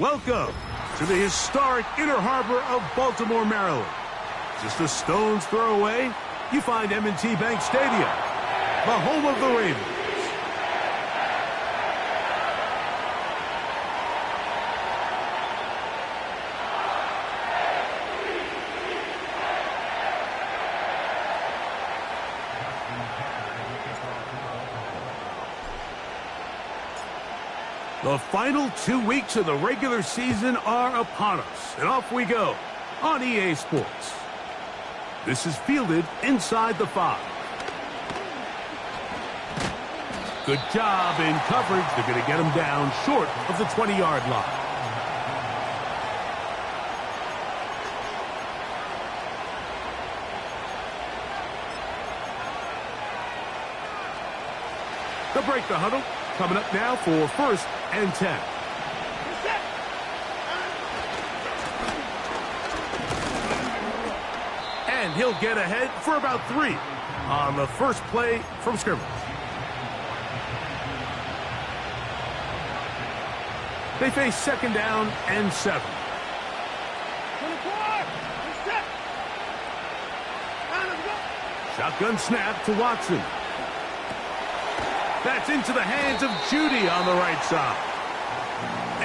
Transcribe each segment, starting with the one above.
Welcome to the historic Inner Harbor of Baltimore, Maryland. Just a stone's throw away, you find M&T Bank Stadium, the home of the Ravens. The final 2 weeks of the regular season are upon us, and off we go on EA Sports. This is fielded inside the 5. Good job in coverage. They're going to get him down short of the 20-yard line. They'll break the huddle. Coming up now for 1st and 10. And he'll get ahead for about 3 on the first play from scrimmage. They face 2nd down and 7. Shotgun snap to Watson. That's into the hands of Judy on the right side.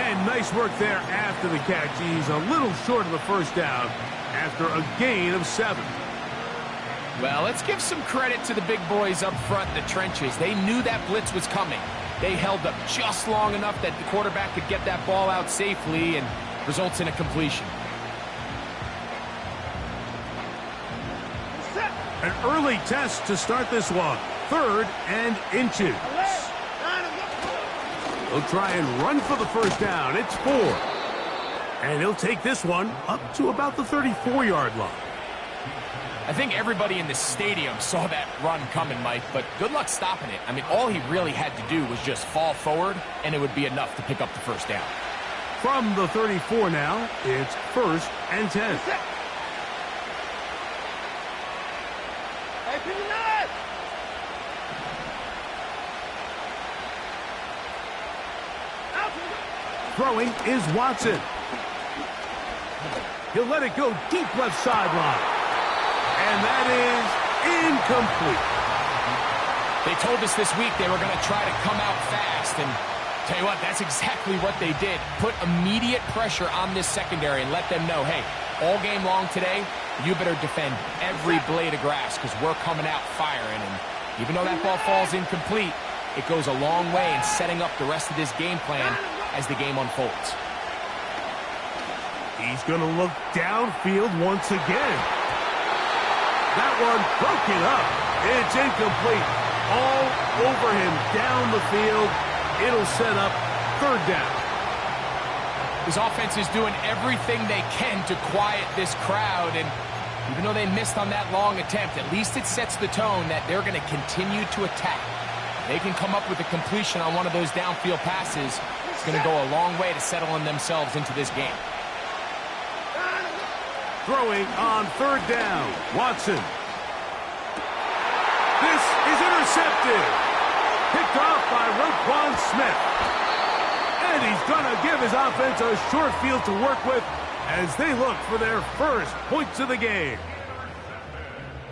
And nice work there after the catch. He's a little short of the 1st down after a gain of 7. Well, let's give some credit to the big boys up front in the trenches. They knew that blitz was coming. They held up just long enough that the quarterback could get that ball out safely and results in a completion. An early test to start this one. 3rd and inches. He'll try and run for the 1st down. It's 4. And he'll take this one up to about the 34-yard line. I think everybody in the stadium saw that run coming, Mike, but good luck stopping it. I mean, all he really had to do was just fall forward, and it would be enough to pick up the 1st down. From the 34 now, it's 1st and 10. Throwing is Watson. He'll let it go deep left sideline. And that is incomplete. They told us this week they were going to try to come out fast. And tell you what, that's exactly what they did. Put immediate pressure on this secondary and let them know, hey, all game long today, you better defend every blade of grass because we're coming out firing. And even though that ball falls incomplete, it goes a long way in setting up the rest of this game plan as the game unfolds. He's going to look downfield once again. That one broken up. It's incomplete. All over him down the field. It'll set up 3rd down. His offense is doing everything they can to quiet this crowd, and even though they missed on that long attempt, at least it sets the tone that they're going to continue to attack. They can come up with a completion on one of those downfield passes. It's going to go a long way to settling themselves into this game. Throwing on 3rd down, Watson. This is intercepted. Picked off by Roquan Smith. And he's going to give his offense a short field to work with as they look for their 1st points of the game.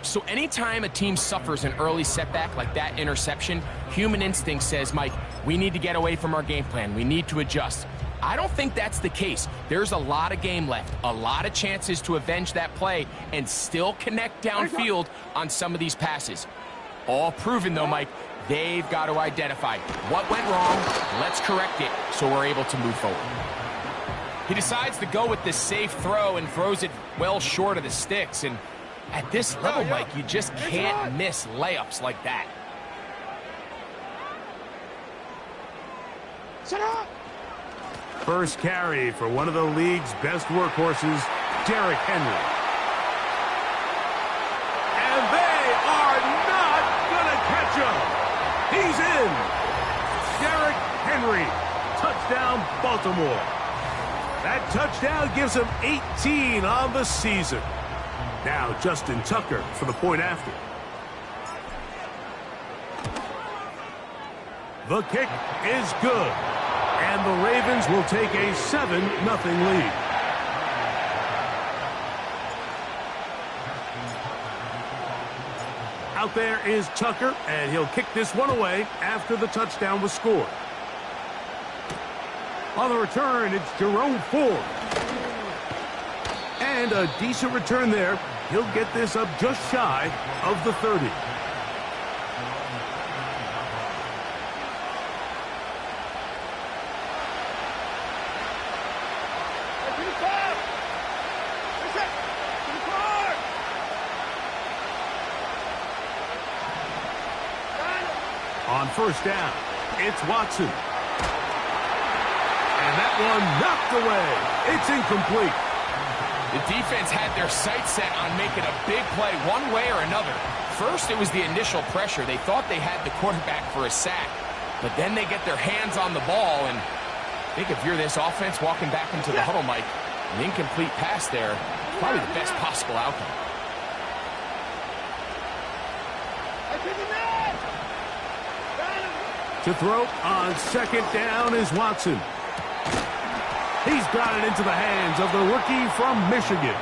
So anytime a team suffers an early setback like that interception, human instinct says, Mike, we need to get away from our game plan. We need to adjust. I don't think that's the case. There's a lot of game left, a lot of chances to avenge that play and still connect downfield on some of these passes. All proven, though, Mike, they've got to identify what went wrong, let's correct it so we're able to move forward. He decides to go with this safe throw and throws it well short of the sticks. And at this level, Mike, you just can't miss layups like that. First carry for one of the league's best workhorses, Derrick Henry. And they are not going to catch him. He's in. Derrick Henry. Touchdown, Baltimore. That touchdown gives him 18 on the season. Now Justin Tucker for the point after. The kick is good. And the Ravens will take a 7-0 lead. Out there is Tucker, and he'll kick this one away after the touchdown was scored. On the return, it's Jerome Ford. And a decent return there. He'll get this up just shy of the 30. On first down, it's Watson. And that one knocked away. It's incomplete. The defense had their sights set on making a big play one way or another. First, it was the initial pressure. They thought they had the quarterback for a sack. But then they get their hands on the ball, and I think if you're this offense walking back into the huddle, Mike, an incomplete pass there, probably the best possible outcome. To throw on second down is Watson. He's got it into the hands of the rookie from Michigan.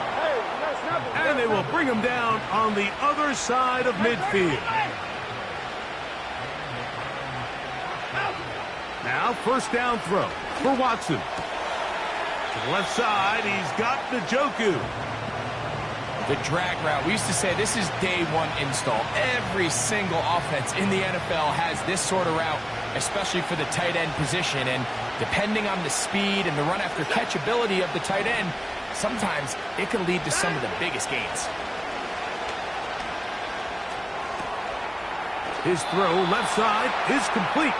And they will bring him down on the other side of midfield. Now first down throw for Watson. To the left side, he's got Njoku. The drag route. We used to say this is day one install. Every single offense in the NFL has this sort of route, especially for the tight end position. And depending on the speed and the run after catch ability of the tight end, sometimes it can lead to some of the biggest gains. His throw left side is complete.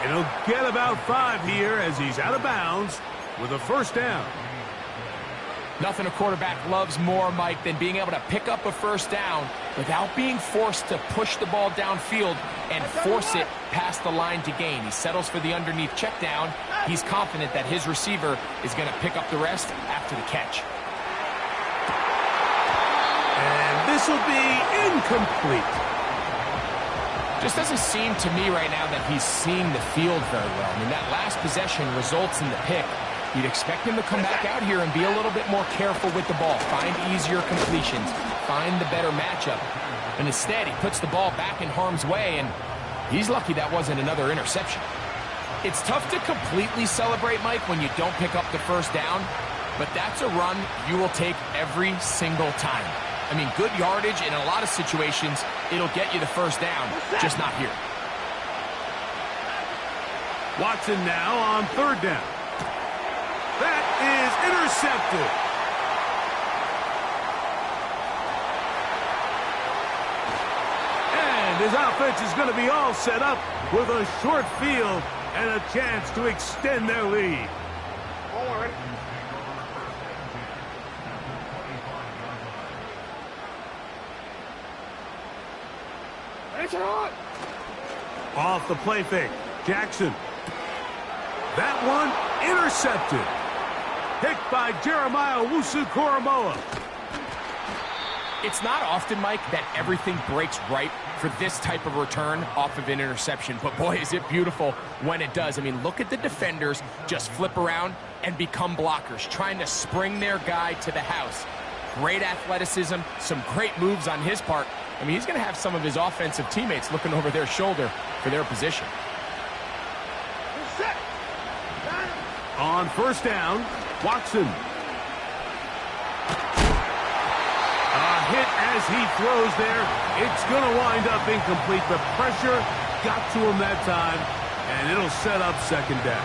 And he'll get about 5 here as he's out of bounds with a first down. Nothing a quarterback loves more, Mike, than being able to pick up a first down without being forced to push the ball downfield and force it past the line to gain. He settles for the underneath check down. He's confident that his receiver is going to pick up the rest after the catch. And this will be incomplete. Just doesn't seem to me right now that he's seeing the field very well. I mean, that last possession results in the pick. You'd expect him to come back out here and be a little bit more careful with the ball, find easier completions, find the better matchup. And instead, he puts the ball back in harm's way, and he's lucky that wasn't another interception. It's tough to completely celebrate, Mike, when you don't pick up the first down, but that's a run you will take every single time. I mean, good yardage in a lot of situations, it'll get you the first down, just not here. Watson now on third down. That is intercepted. And his offense is going to be all set up with a short field and a chance to extend their lead. Off the play fake, Jackson. That one intercepted. Picked by Jeremiah Owusu-Koramoah. It's not often, Mike, that everything breaks right for this type of return off of an interception. But boy, is it beautiful when it does. I mean, look at the defenders just flip around and become blockers, trying to spring their guy to the house. Great athleticism, some great moves on his part. I mean, he's going to have some of his offensive teammates looking over their shoulder for their position. On first down, Watson. A hit as he throws there. It's going to wind up incomplete. The pressure got to him that time, and it'll set up second down.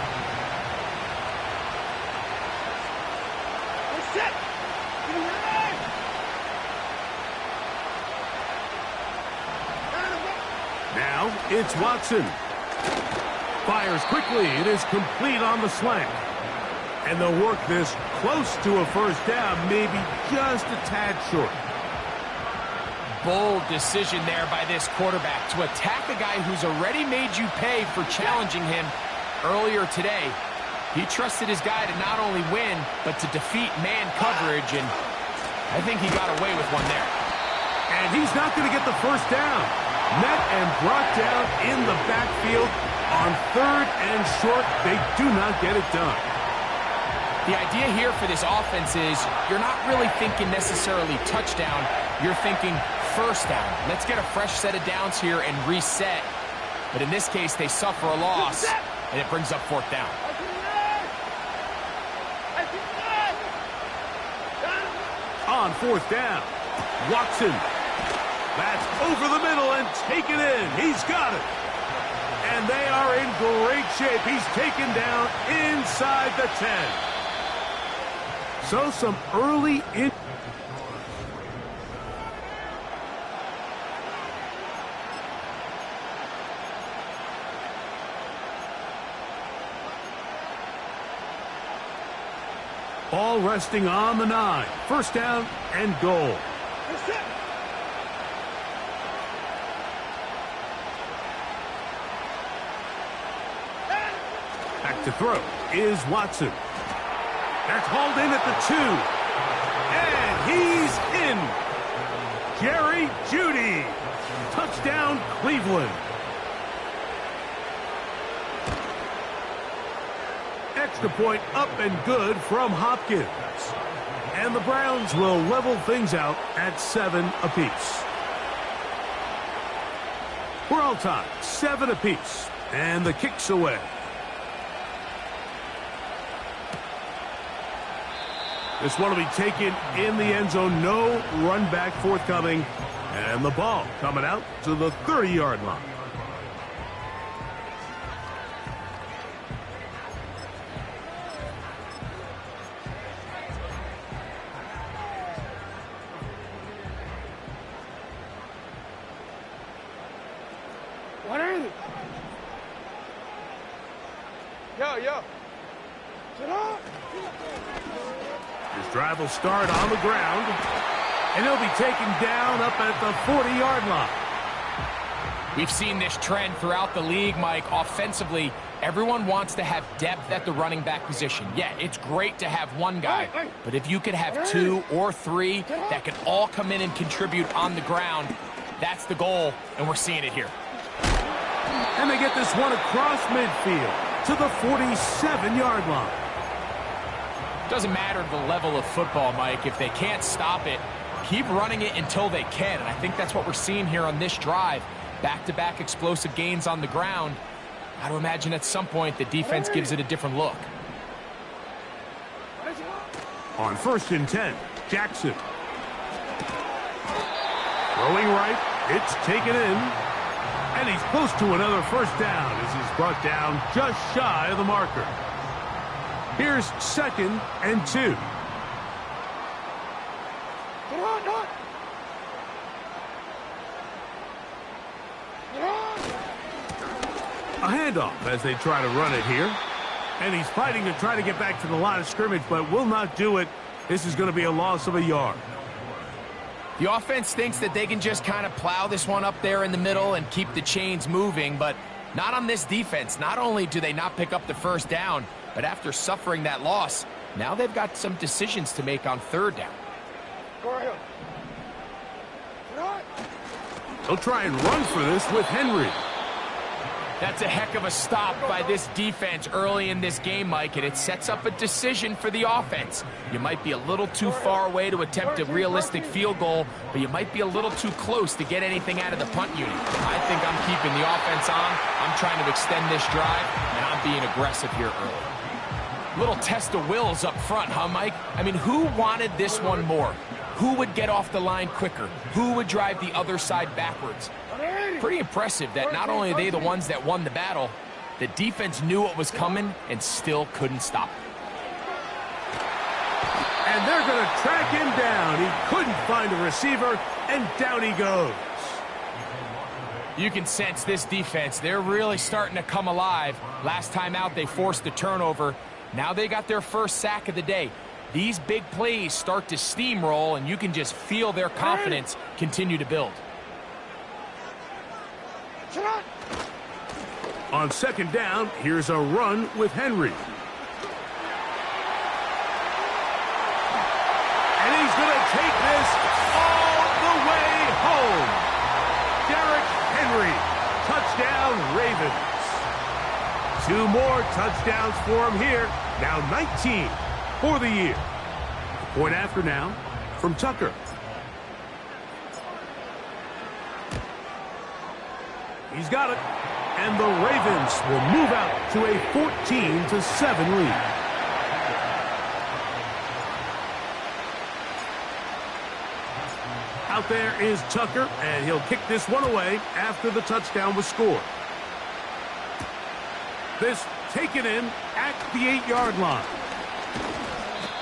Now it's Watson. Fires quickly. It is complete on the slant. And they'll work this close to a first down, maybe just a tad short. Bold decision there by this quarterback to attack a guy who's already made you pay for challenging him earlier today. He trusted his guy to not only win, but to defeat man coverage, and I think he got away with one there. And he's not going to get the first down. Met and brought down in the backfield. On 3rd and short, they do not get it done. The idea here for this offense is you're not really thinking necessarily touchdown. You're thinking first down. Let's get a fresh set of downs here and reset. But in this case, they suffer a loss, and it brings up 4th down. On 4th down, Watson. That's over the middle and taken in. He's got it. And they are in great shape. He's taken down inside the 10. So some early in. Ball resting on the 9. 1st down and goal. Back to throw is Watson. That's hauled in at the 2. And he's in. Jerry Jeudy. Touchdown, Cleveland. Extra point up and good from Hopkins. And the Browns will level things out at 7 apiece. We're all tied, 7 apiece. And the kick's away. This one will be taken in the end zone. No run back forthcoming. And the ball coming out to the 30-yard line. His drive will start on the ground, and he'll be taken down up at the 40-yard line. We've seen this trend throughout the league, Mike. Offensively, everyone wants to have depth at the running back position. Yeah, it's great to have one guy, but if you could have 2 or 3 that can all come in and contribute on the ground, that's the goal, and we're seeing it here. And they get this one across midfield to the 47-yard line. Doesn't matter the level of football, Mike. If they can't stop it, keep running it until they can. And I think that's what we're seeing here on this drive. Back-to-back explosive gains on the ground. Got to imagine at some point the defense gives it a different look. On 1st and 10, Jackson. Throwing right, it's taken in. And he's close to another 1st down as he's brought down just shy of the marker. Here's 2nd and 2. A handoff as they try to run it here. And he's fighting to try to get back to the line of scrimmage, but will not do it. This is going to be a loss of a yard. The offense thinks that they can just kind of plow this one up there in the middle and keep the chains moving, but not on this defense. Not only do they not pick up the 1st down, but after suffering that loss, now they've got some decisions to make on 3rd down. They'll try and run for this with Henry. That's a heck of a stop by this defense early in this game, Mike, and it sets up a decision for the offense. You might be a little too far away to attempt a realistic field goal, but you might be a little too close to get anything out of the punt unit. I think I'm keeping the offense on. I'm trying to extend this drive, and I'm being aggressive here early. Little test of wills up front, huh, Mike? I mean, who wanted this one more? Who would get off the line quicker? Who would drive the other side backwards? Pretty impressive that not only are they the ones that won the battle, the defense knew what was coming and still couldn't stop it. And they're going to track him down. He couldn't find a receiver, and down he goes. You can sense this defense. They're really starting to come alive. Last time out, they forced the turnover. Now they got their 1st sack of the day. These big plays start to steamroll, and you can just feel their confidence continue to build. On 2nd down, here's a run with Henry. And he's going to take this all the way home. Derrick Henry, touchdown Ravens. 2 more touchdowns for him here. Now 19 for the year. Point after now from Tucker. He's got it. And the Ravens will move out to a 14-7 lead. Out there is Tucker, and he'll kick this one away after the touchdown was scored. This taken in at the 8-yard line.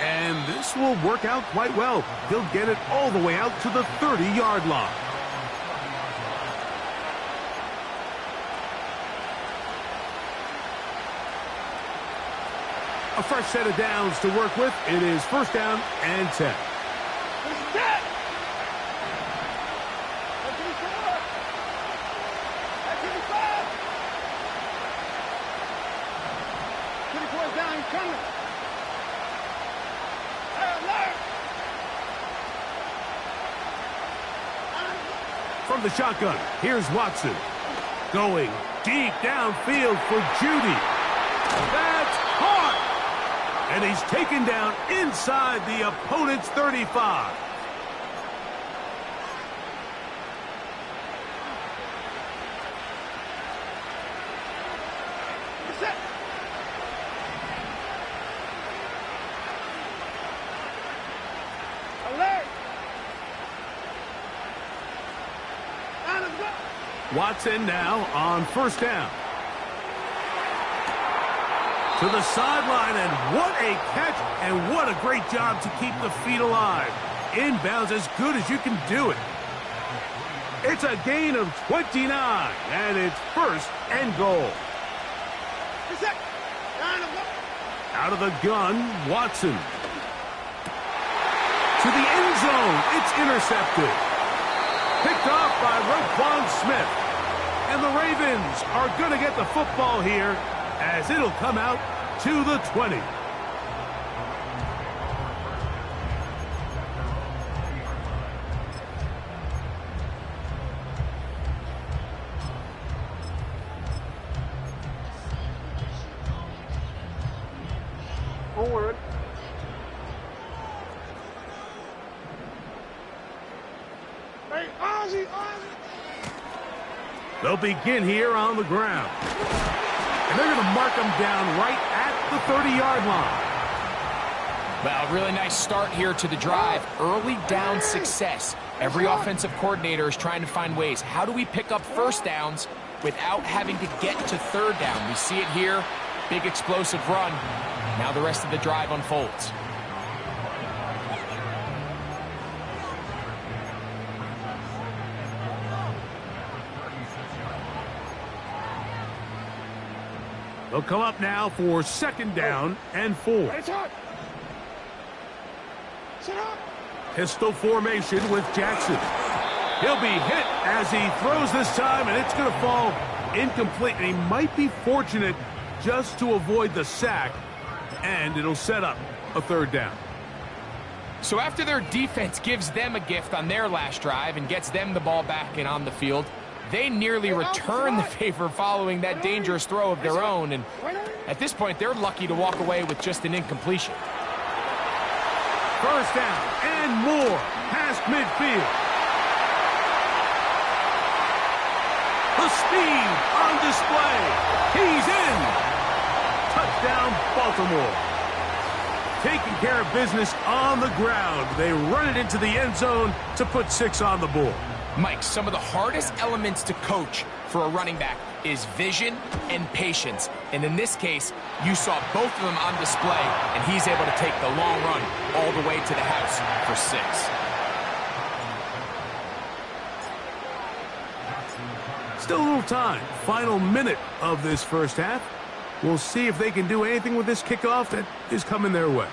And this will work out quite well. He'll get it all the way out to the 30-yard line. A fresh set of downs to work with. It is 1st down and 10. From the shotgun, here's Watson. Going deep downfield for Judy. That's caught! And he's taken down inside the opponent's 35. Watson now on 1st down. To the sideline, and what a catch, and what a great job to keep the feet alive. Inbounds as good as you can do it. It's a gain of 29, and it's 1st and goal. Out of the gun, Watson. To the end zone, it's intercepted. Picked off by Roquan Smith. And the Ravens are going to get the football here as it'll come out to the 20. Forward. Hey, Ozzy! They'll begin here on the ground. And they're going to mark them down right at the 30-yard line. Well, really nice start here to the drive. Early down success. Every offensive coordinator is trying to find ways. How do we pick up 1st downs without having to get to 3rd down? We see it here. Big explosive run. Now the rest of the drive unfolds. They'll come up now for 2nd down and 4. Pistol formation with Jackson. He'll be hit as he throws this time, and it's going to fall incomplete. And he might be fortunate just to avoid the sack, and it'll set up a 3rd down. So after their defense gives them a gift on their last drive and gets them the ball back and on the field, they nearly return the favor following that dangerous throw of their own, and at this point, they're lucky to walk away with just an incompletion. 1st down and more past midfield. The speed on display. He's in. Touchdown, Baltimore. Taking care of business on the ground. They run it into the end zone to put 6 on the board. Mike, some of the hardest elements to coach for a running back is vision and patience. And in this case, you saw both of them on display, and he's able to take the long run all the way to the house for 6. Still a little time. Final minute of this 1st half. We'll see if they can do anything with this kickoff that is coming their way.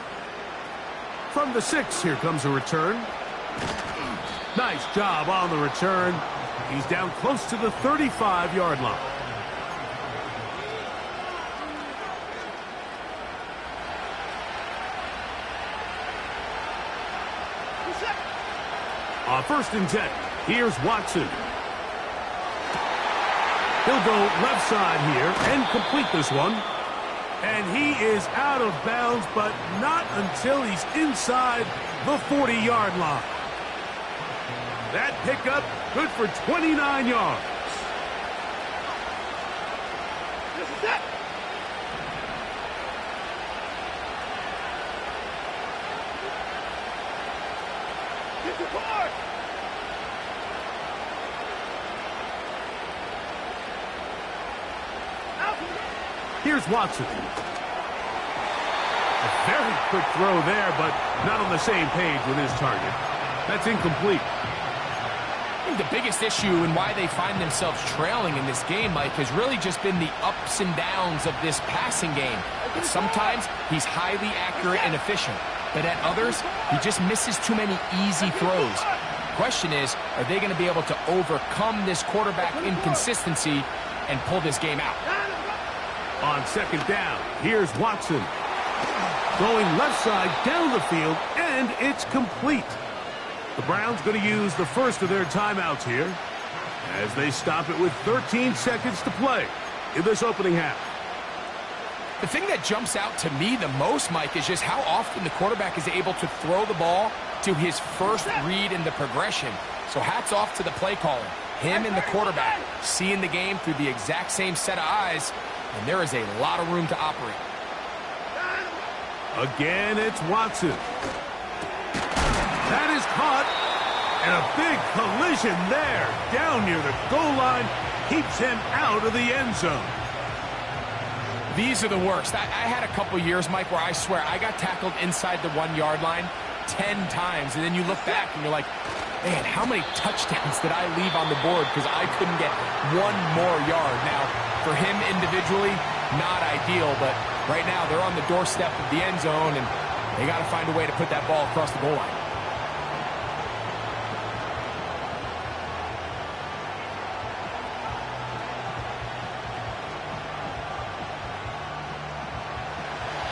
From the 6, here comes a return. Nice job on the return. He's down close to the 35-yard line. On 1st and 10, here's Watson. He'll go left side here and complete this one. And he is out of bounds, but not until he's inside the 40-yard line. That pickup good for 29 yards. This is it. Get the board. Here's Watson. A very quick throw there, but not on the same page with his target. That's incomplete. I think the biggest issue and why they find themselves trailing in this game, Mike, has really just been the ups and downs of this passing game. And sometimes he's highly accurate and efficient, but at others, he just misses too many easy throws. The question is, are they going to be able to overcome this quarterback inconsistency and pull this game out? On second down, here's Watson. Going left side down the field, and it's complete. The Browns going to use the first of their timeouts here as they stop it with 13 seconds to play in this opening half. The thing that jumps out to me the most, Mike, is just how often the quarterback is able to throw the ball to his first read in the progression. So hats off to the play caller. Him and the quarterback seeing the game through the exact same set of eyes, and there is a lot of room to operate. Again, it's Watson. That is caught, and a big collision there down near the goal line keeps him out of the end zone. These are the worst. I had a couple years, Mike, where I swear I got tackled inside the 1-yard line 10 times, and then you look back and you're like, man, how many touchdowns did I leave on the board because I couldn't get one more yard? Now, for him individually, not ideal, but right now they're on the doorstep of the end zone, and they got to find a way to put that ball across the goal line.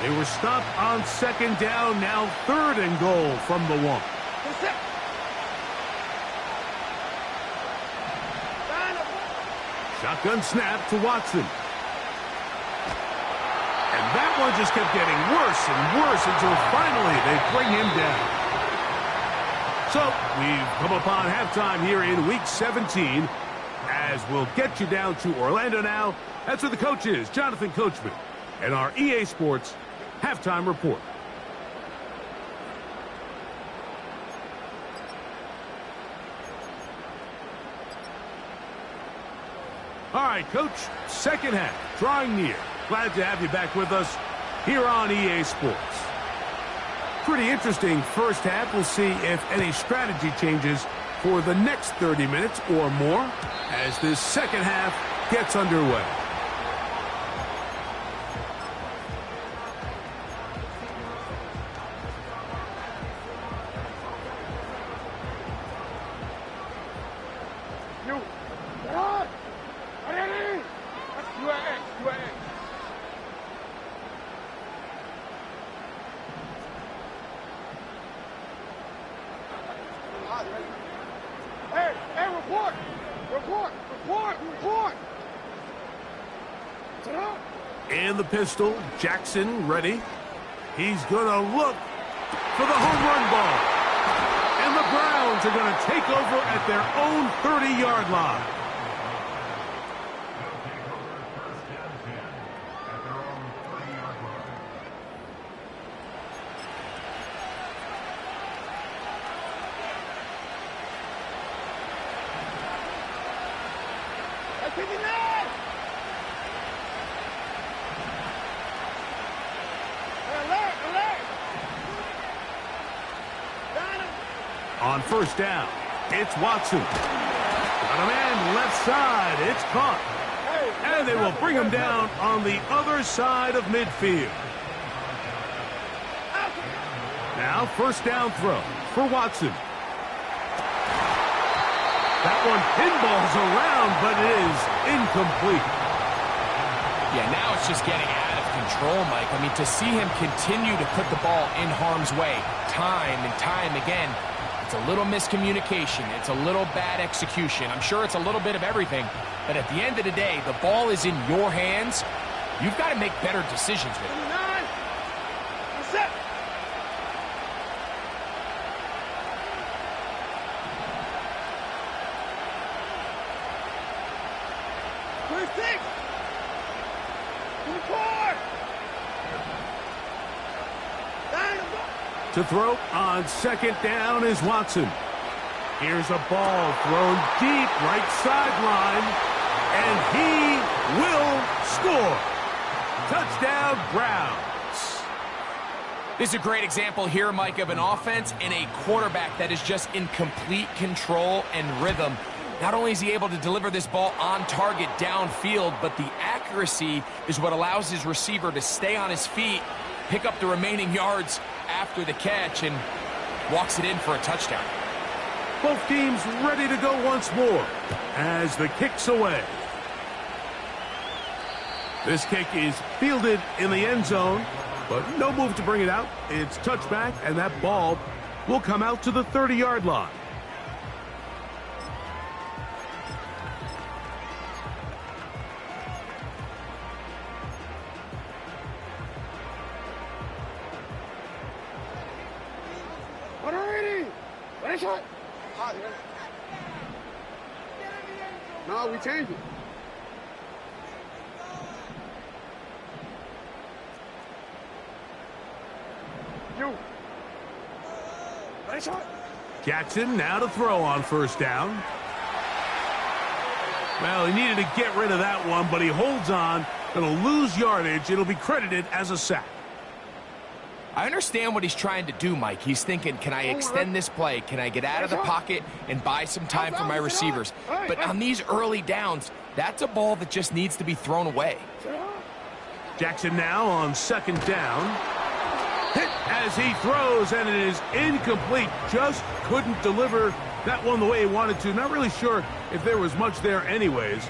They were stopped on second down, now third and goal from the 1. Shotgun snap to Watson. And that one just kept getting worse and worse until finally they bring him down. So we've come upon halftime here in Week 17 as we'll get you down to Orlando now. That's where the coach is, Jonathan Coachman, and our EA Sports Halftime Report. All right, Coach, second half, drawing near. Glad to have you back with us here on EA Sports. Pretty interesting first half. We'll see if any strategy changes for the next 30 minutes or more as this second half gets underway. In the pistol, Jackson ready. He's going to look for the home run ball. And the Browns are going to take over at their own 30-yard line. On first down, it's Watson. Got a man left side. It's caught. And they will bring him down on the other side of midfield. Now, first down throw for Watson. That one pinballs around, but it is incomplete. Yeah, now it's just getting out of control, Mike. I mean, to see him continue to put the ball in harm's way time and time again, It's a little miscommunication. It's a little bad execution. I'm sure it's a little bit of everything. But at the end of the day, the ball is in your hands. You've got to make better decisions with it. To throw on second down is Watson. Here's a ball thrown deep right sideline, and he will score. Touchdown, Browns. This is a great example here, Mike, of an offense and a quarterback that is just in complete control and rhythm. Not only is he able to deliver this ball on target downfield, but the accuracy is what allows his receiver to stay on his feet, pick up the remaining yards after the catch, and walks it in for a touchdown. Both teams ready to go once more as the kick's away. This kick is fielded in the end zone, but no move to bring it out. It's touchback, and that ball will come out to the 30-yard line. No, we changed it. You. Ready, shot. Jackson now to throw on first down. Well, he needed to get rid of that one, but he holds on. It'll lose yardage. It'll be credited as a sack. I understand what he's trying to do, Mike. He's thinking, can I extend this play? Can I get out of the pocket and buy some time for my receivers? But on these early downs, that's a ball that just needs to be thrown away. Jackson now on second down. Hit as he throws, and it is incomplete. Just couldn't deliver that one the way he wanted to. Not really sure if there was much there anyways.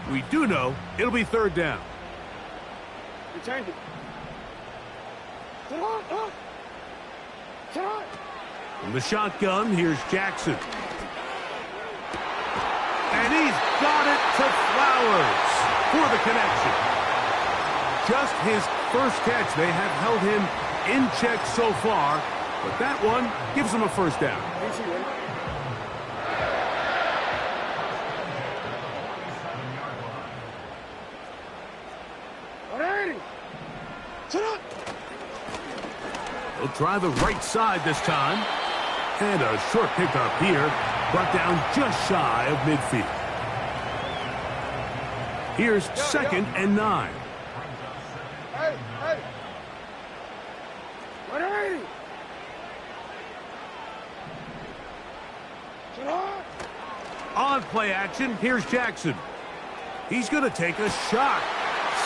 We do know it'll be third down. We changed it. From the shotgun, here's Jackson. And he's got it to Flowers for the connection. Just his first catch. They have held him in check so far, but that one gives him a first down. He'll try the right side this time. And a short pickup here, brought down just shy of midfield. Here's second and 9. Hey, hey. 180. On play action, here's Jackson. He's going to take a shot.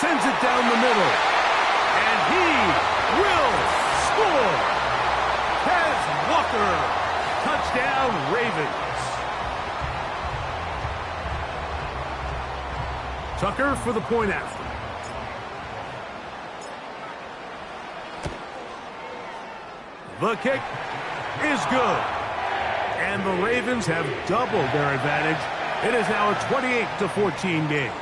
Sends it down the middle. And he will score. Kez Walker. Touchdown, Ravens. Tucker for the point after. The kick is good. And the Ravens have doubled their advantage. It is now a 28-14 game.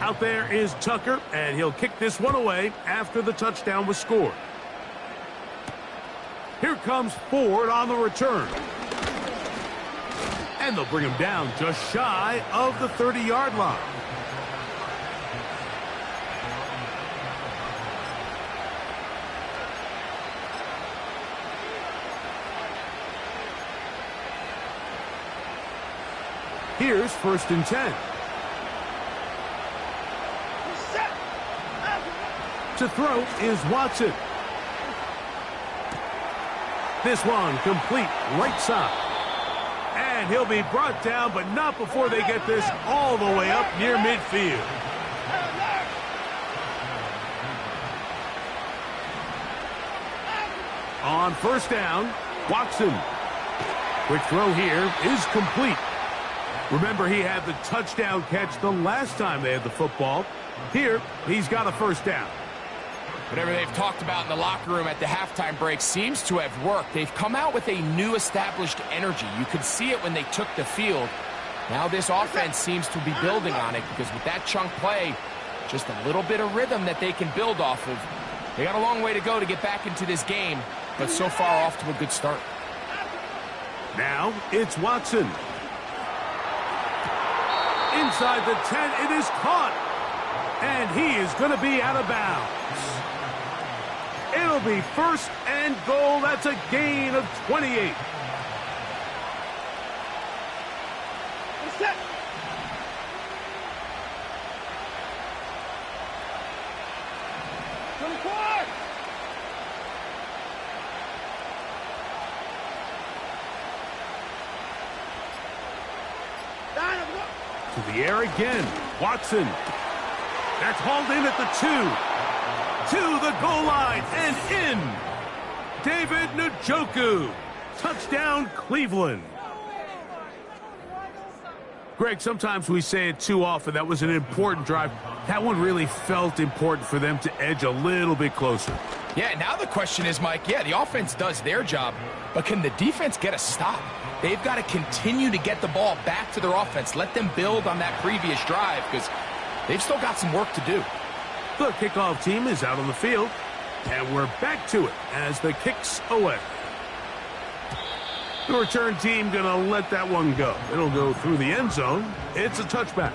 Out there is Tucker, and he'll kick this one away after the touchdown was scored. Here comes Ford on the return. And they'll bring him down just shy of the 30-yard line. Here's first and 10. To throw is Watson. This one complete right side. And he'll be brought down, but not before they get this all the way up near midfield. On first down, Watson. Quick throw here is complete. Remember, he had the touchdown catch the last time they had the football. Here, he's got a first down. Whatever they've talked about in the locker room at the halftime break seems to have worked. They've come out with a new established energy. You could see it when they took the field. Now this offense seems to be building on it because with that chunk play, just a little bit of rhythm that they can build off of. They got a long way to go to get back into this game, but so far off to a good start. Now it's Watson. Inside the 10, it is caught. And he is going to be out of bounds. It'll be first and goal. That's a gain of 28. Set. To the air again. Watson. That's hauled in at the 2. To the goal line and in. David Njoku. Touchdown, Cleveland. Greg, sometimes we say it too often. That was an important drive. That one really felt important for them to edge a little bit closer. Yeah, now the question is, Mike, yeah, the offense does their job, but can the defense get a stop? They've got to continue to get the ball back to their offense. Let them build on that previous drive because they've still got some work to do. The kickoff team is out on the field, and we're back to it as the kick's away. The return team going to let that one go. It'll go through the end zone. It's a touchback.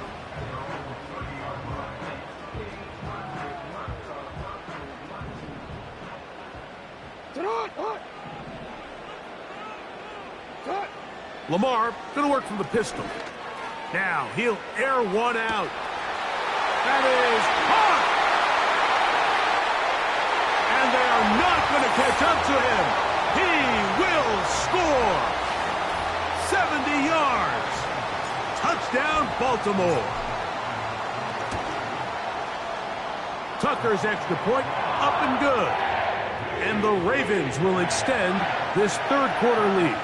Lamar going to work from the pistol. Now he'll air one out. That is caught. And they are not going to catch up to him. He will score. 70 yards. Touchdown, Baltimore. Tucker's extra point up and good. And the Ravens will extend this third quarter lead.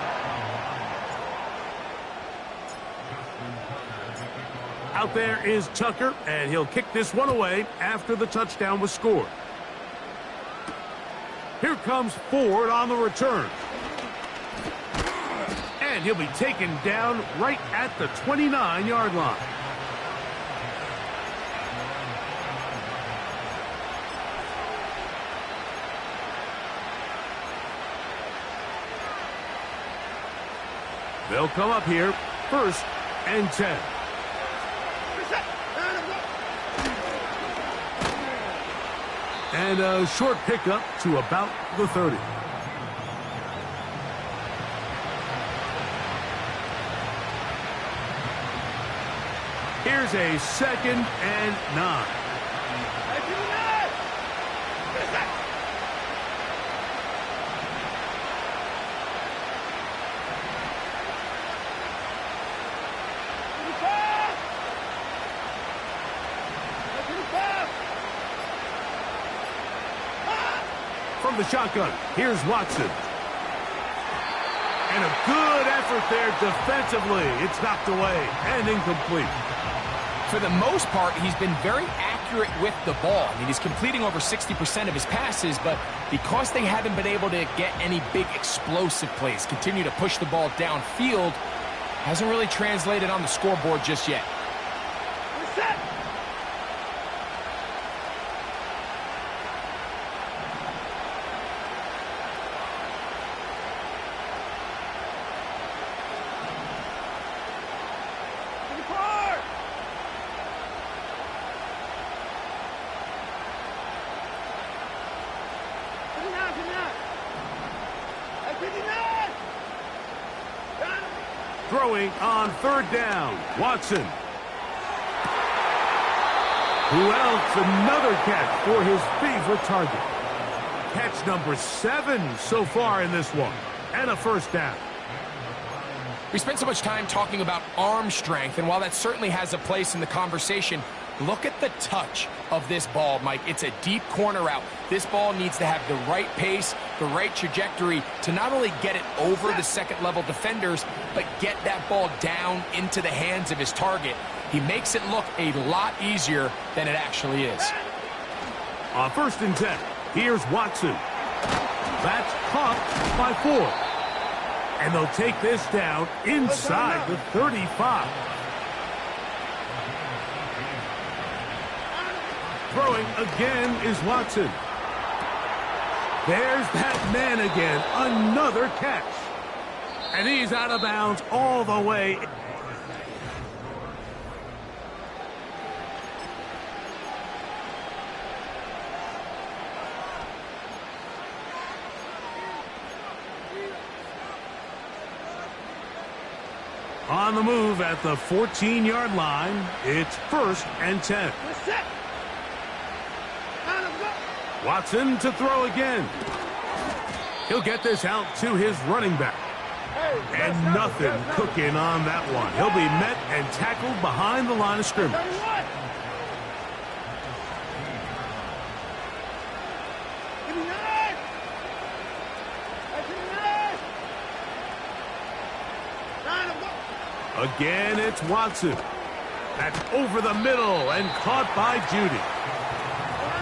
Out there is Tucker, and he'll kick this one away after the touchdown was scored. Here comes Ford on the return. And he'll be taken down right at the 29-yard line. They'll come up here, first and 10. And a short pickup to about the 30. Here's a second and 9. From the shotgun, here's Watson. And a good effort there defensively. It's knocked away and incomplete. For the most part, he's been very accurate with the ball. I mean, he's completing over 60% of his passes, but because they haven't been able to get any big explosive plays, continue to push the ball downfield, hasn't really translated on the scoreboard just yet. Throwing on third down, Watson. Who else? Another catch for his favorite target. Catch number 7 so far in this one. And a first down. We spent so much time talking about arm strength, and while that certainly has a place in the conversation, look at the touch of this ball, Mike. It's a deep corner route. This ball needs to have the right pace, the right trajectory to not only get it over the second-level defenders, but get that ball down into the hands of his target. He makes it look a lot easier than it actually is. On first and 10, Here's Watson. That's caught by 4. And they'll take this down inside the 35. Throwing again is Watson. There's that man again. Another catch. And he's out of bounds all the way. On the move at the 14-yard line, it's 1st and 10. Watson to throw again. He'll get this out to his running back. And nothing cooking on that one. He'll be met and tackled behind the line of scrimmage. Again, it's Watson. That's over the middle and caught by Judy.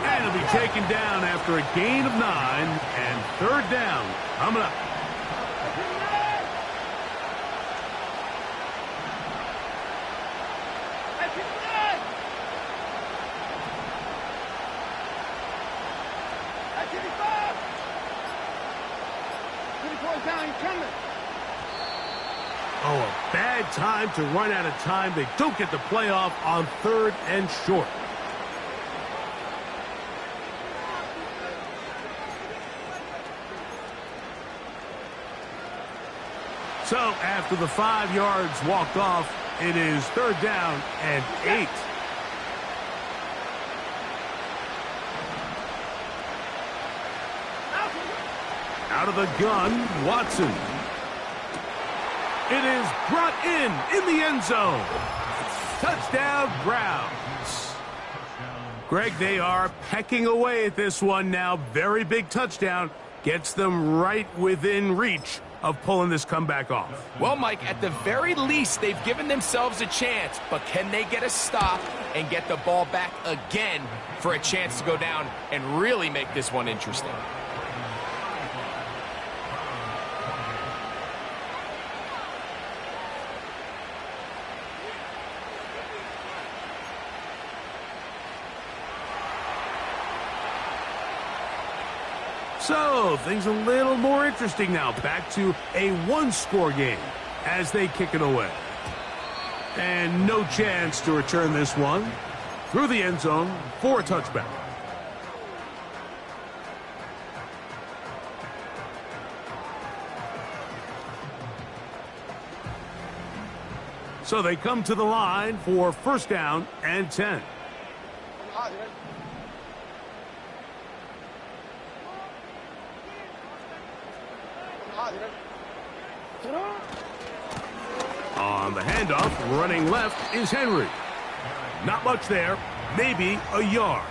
And he'll be taken down after a gain of 9 and 3rd down coming up. Oh, a bad time to run out of time. They don't get the playoff on 3rd and short. So after the 5 yards walked off, it is 3rd down and 8. Out of the gun, Watson. It is brought in the end zone. Touchdown, Browns. Greg, they are pecking away at this one now. Very big touchdown. Gets them right within reach of pulling this comeback off. Well, Mike, at the very least, they've given themselves a chance. But can they get a stop and get the ball back again for a chance to go down and really make this one interesting? So, things a little more interesting now. Back to a one-score game as they kick it away. And no chance to return this one through the end zone for a touchback. So they come to the line for 1st down and 10. On the handoff, running left is Henry. Not much there, maybe a yard.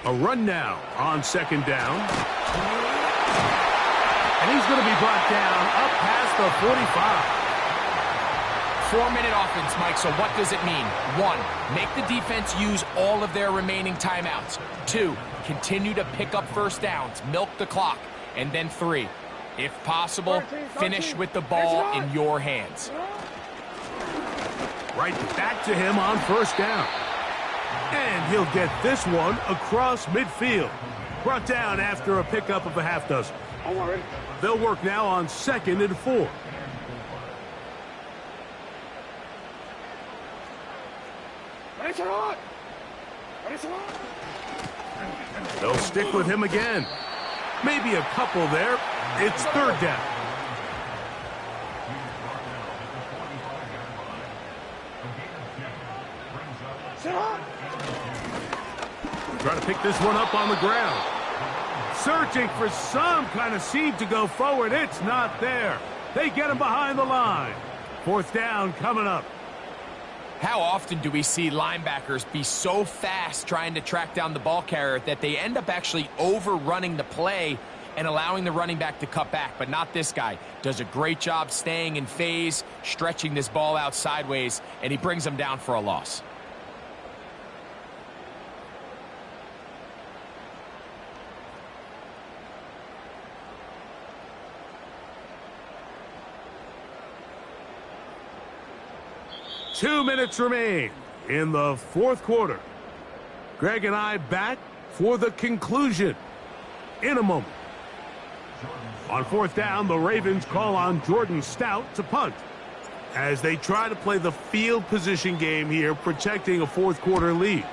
A run now on 2nd down. And he's going to be brought down up past the 45. 4-minute offense, Mike, so what does it mean? 1, make the defense use all of their remaining timeouts. 2, continue to pick up 1st downs, milk the clock. And then 3, if possible, finish with the ball in your hands. Right back to him on 1st down. And he'll get this one across midfield. Brought down after a pickup of a half dozen. They'll work now on 2nd and 4. They'll stick with him again. Maybe a couple there. It's 3rd down. Trying to pick this one up on the ground. Searching for some kind of seam to go forward. It's not there. They get him behind the line. 4th down coming up. How often do we see linebackers be so fast trying to track down the ball carrier that they end up actually overrunning the play and allowing the running back to cut back? But not this guy. Does a great job staying in phase, stretching this ball out sideways, and he brings them down for a loss. Two minutes remain in the fourth quarter. Greg and I back for the conclusion in a moment. On fourth down, the Ravens call on Jordan Stout to punt as they try to play the field position game here, protecting a fourth quarter lead.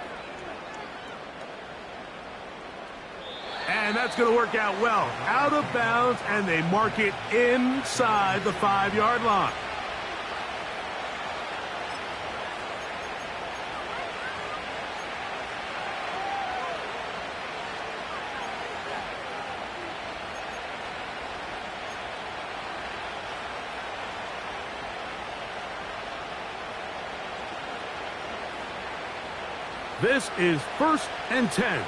And that's going to work out well. Out of bounds, and they mark it inside the 5-yard line. This is 1st and 10.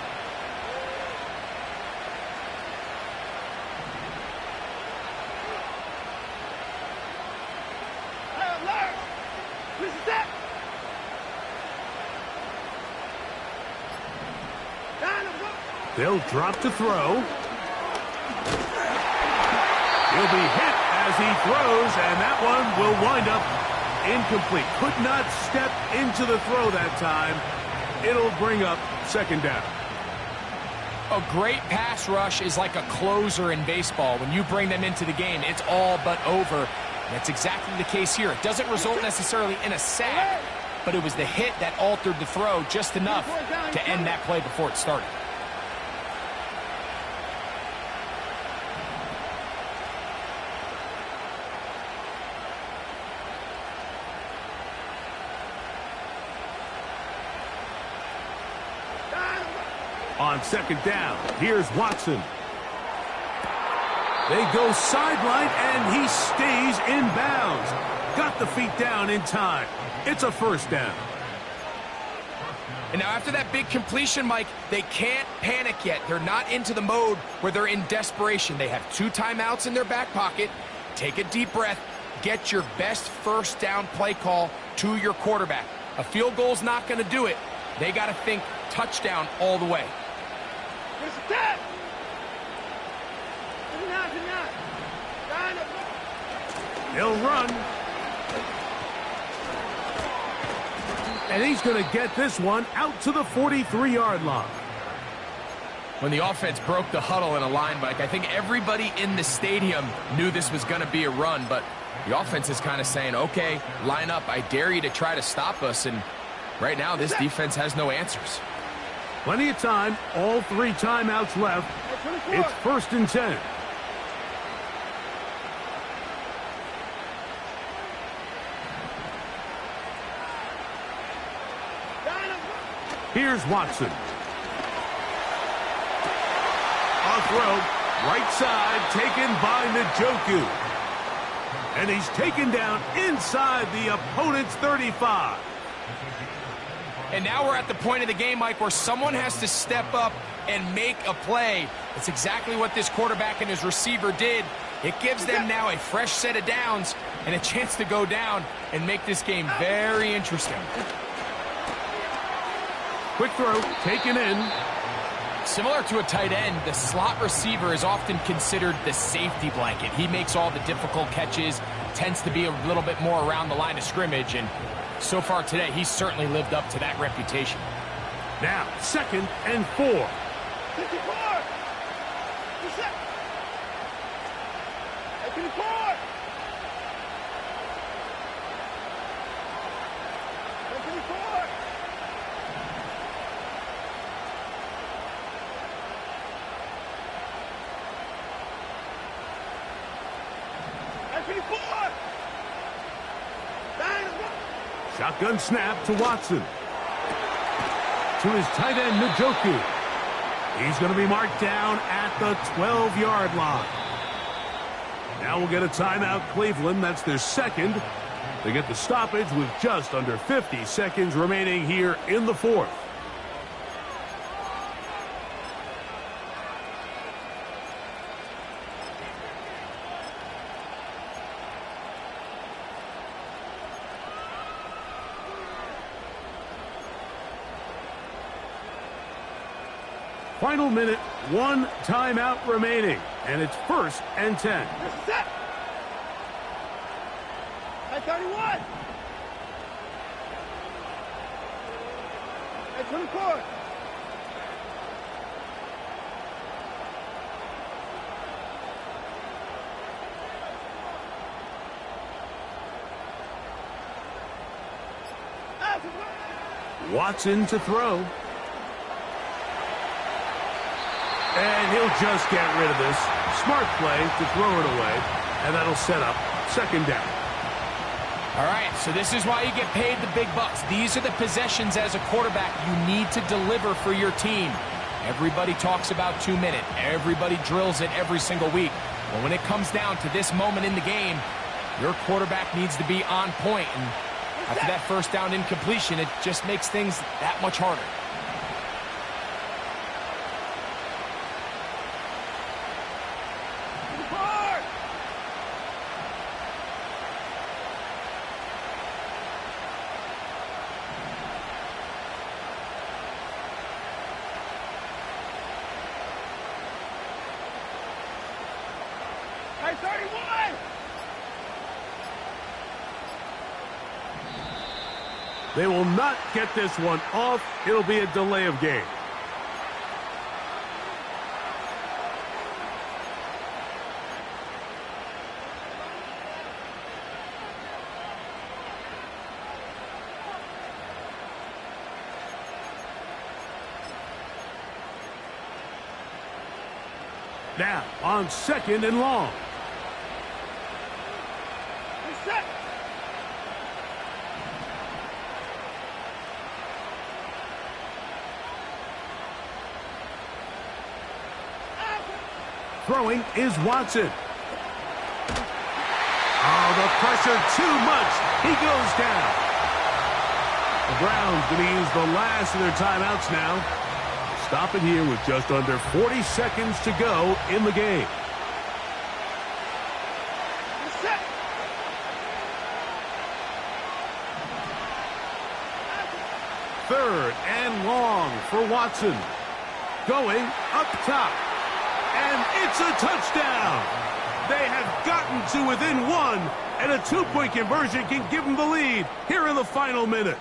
They'll drop to throw. He'll be hit as he throws, and that one will wind up incomplete. Could not step into the throw that time. It'll bring up 2nd down. A great pass rush is like a closer in baseball. When you bring them into the game, it's all but over. That's exactly the case here. It doesn't result necessarily in a sack, but it was the hit that altered the throw just enough to end that play before it started. On 2nd down, here's Watson. They go sideline, and he stays in bounds. Got the feet down in time. It's a 1st down. And now after that big completion, Mike, they can't panic yet. They're not into the mode where they're in desperation. They have 2 timeouts in their back pocket. Take a deep breath. Get your best 1st down play call to your quarterback. A field goal's not going to do it. They got to think touchdown all the way. He'll run. And he's going to get this one out to the 43-yard line. When the offense broke the huddle in a line, Mike, I think everybody in the stadium knew this was going to be a run, but the offense is kind of saying, okay, line up. I dare you to try to stop us, and right now this defense has no answers. Plenty of time, all 3 timeouts left. It's 1st and 10. Here's Watson. A throw, right side, taken by Njoku. And he's taken down inside the opponent's 35. And now we're at the point of the game, Mike, where someone has to step up and make a play. It's exactly what this quarterback and his receiver did. It gives them now a fresh set of downs and a chance to go down and make this game very interesting. Quick throw, taken in. Similar to a tight end, the slot receiver is often considered the safety blanket. He makes all the difficult catches, tends to be a little bit more around the line of scrimmage, and so far today, he's certainly lived up to that reputation. Now, 2nd and 4. Shotgun snap to Watson. To his tight end, Njoku. He's going to be marked down at the 12-yard line. Now we'll get a timeout, Cleveland. That's their 2nd. They get the stoppage with just under 50 seconds remaining here in the fourth. Final minute, 1 timeout remaining, and it's 1st and 10. Set. At 31. At 24. Watson to throw. And he'll just get rid of this. Smart play to throw it away, and that'll set up 2nd down. All right, so this is why you get paid the big bucks. These are the possessions as a quarterback you need to deliver for your team. Everybody talks about 2 minutes. Everybody drills it every single week. But when it comes down to this moment in the game, your quarterback needs to be on point. And after that 1st down incompletion, it just makes things that much harder. At 31. They will not get this one off. It'll be a delay of game. Now, on 2nd and long. Set. Throwing is Watson. Oh, the pressure too much. He goes down. The Browns going to use the last of their timeouts now. Stop it here with just under 40 seconds to go in the game. Set. Third and long for Watson. Going up top. And it's a touchdown. They have gotten to within 1, and a 2-point conversion can give them the lead here in the final minute.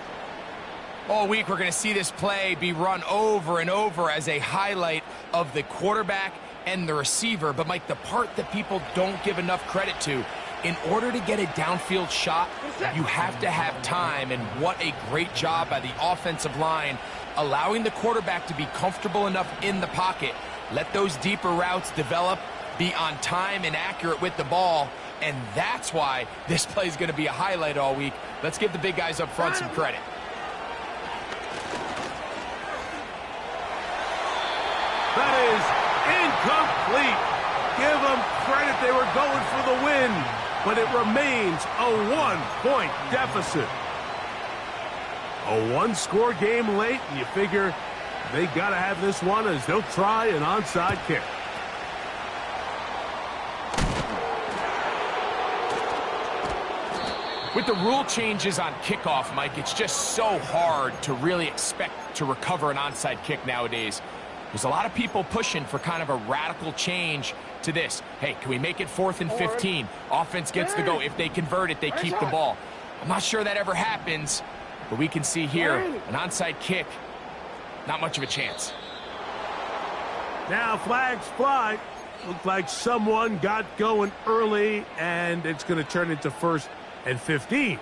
All week, we're going to see this play be run over and over as a highlight of the quarterback and the receiver. But, Mike, the part that people don't give enough credit to, in order to get a downfield shot, you have to have time. And what a great job by the offensive line, allowing the quarterback to be comfortable enough in the pocket. Let those deeper routes develop, be on time and accurate with the ball, and that's why this play is going to be a highlight all week. Let's give the big guys up front some credit. That is incomplete. Give them credit. They were going for the win, but it remains a 1-point deficit. A 1-score game late, and you figure they got to have this one as they'll try an onside kick. With the rule changes on kickoff, Mike, it's just so hard to really expect to recover an onside kick nowadays. There's a lot of people pushing for kind of a radical change to this. Hey, can we make it 4th and 15? Offense gets to go. If they convert it, they keep the ball. I'm not sure that ever happens, but we can see here an onside kick. Not much of a chance. Now flags fly. Looked like someone got going early, and it's going to turn into 1st and 15.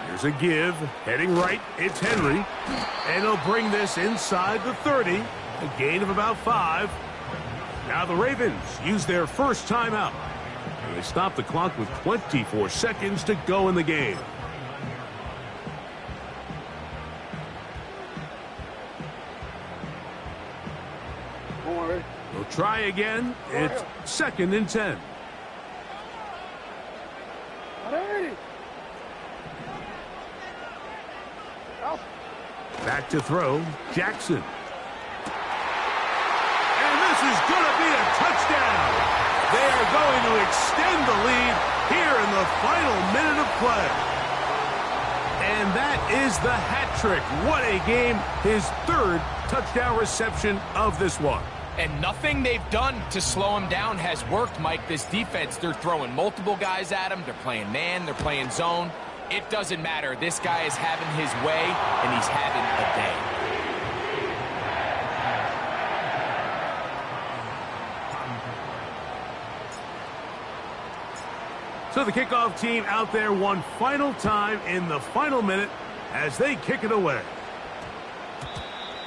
Here's a give. Heading right, it's Henry. And he'll bring this inside the 30. A gain of about 5. Now the Ravens use their first timeout. And they stop the clock with 24 seconds to go in the game. We'll try again. It's 2nd and 10. Back to throw, Jackson. And this is going to be a touchdown. They are going to extend the lead here in the final minute of play. And that is the hat trick. What a game. His 3rd touchdown reception of this one. And nothing they've done to slow him down has worked, Mike. This defense, they're throwing multiple guys at him. They're playing man. They're playing zone. It doesn't matter. This guy is having his way, and he's having a day. So the kickoff team out there one final time in the final minute as they kick it away.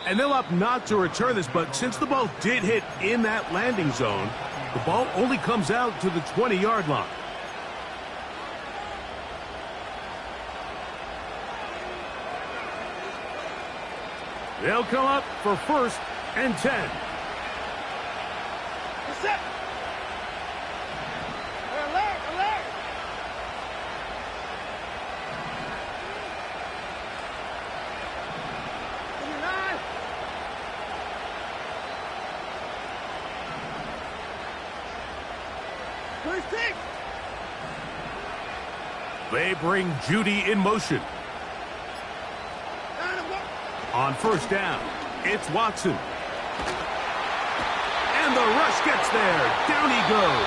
And they'll opt not to return this, but since the ball did hit in that landing zone, the ball only comes out to the 20-yard line. They'll come up for 1st and 10. Set. Alert, alert. They bring Judy in motion. On 1st down, it's Watson. And the rush gets there. Down he goes.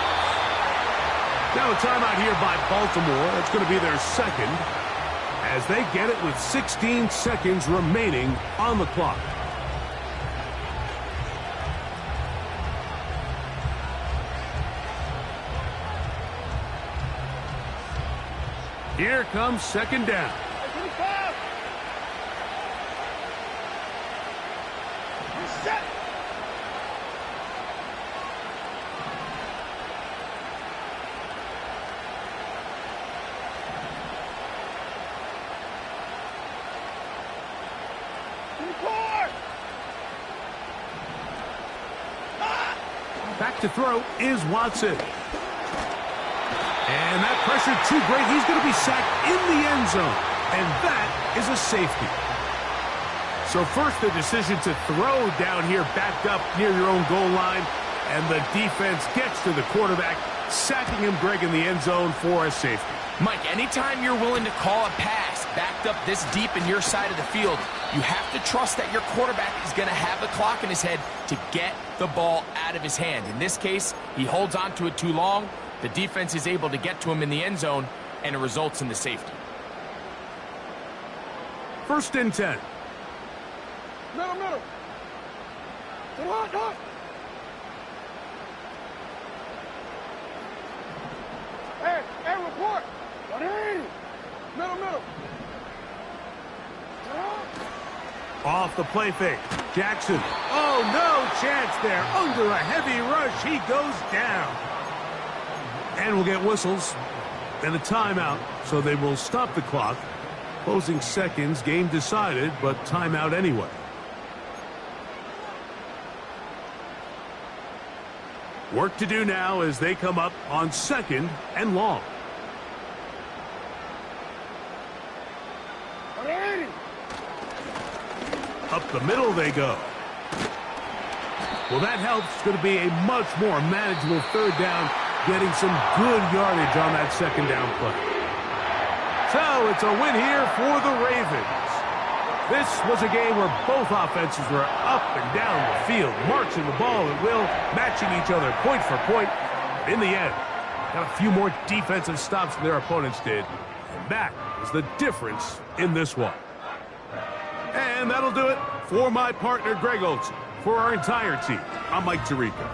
Now a timeout here by Baltimore. That's going to be their 2nd as they get it with 16 seconds remaining on the clock. Here comes 2nd down. Back to throw is Watson. And that pressure too great. He's going to be sacked in the end zone. And that is a safety. So first the decision to throw down here backed up near your own goal line. And the defense gets to the quarterback, sacking him, Greg, in the end zone for a safety. Mike, anytime you're willing to call a pass backed up this deep in your side of the field, you have to trust that your quarterback is going to have the clock in his head to get the ball out of his hand. In this case, he holds on to it too long. The defense is able to get to him in the end zone, and it results in the safety. 1st and 10. Middle. Come on. Hey, report. 180. Middle. Off the play fake. Jackson. Oh, no chance there. Under a heavy rush, he goes down. And we'll get whistles and a timeout, so they will stop the clock. Closing seconds, game decided, but timeout anyway. Work to do now as they come up on 2nd and long. 180. Up the middle they go. Well, that helps. It's going to be a much more manageable 3rd down, getting some good yardage on that 2nd down play. So it's a win here for the Ravens. This was a game where both offenses were up and down the field, marching the ball at will, matching each other point for point. In the end, got a few more defensive stops than their opponents did. And that was the difference in this one. And that'll do it for my partner, Greg Olson. For our entire team, I'm Mike Tirico.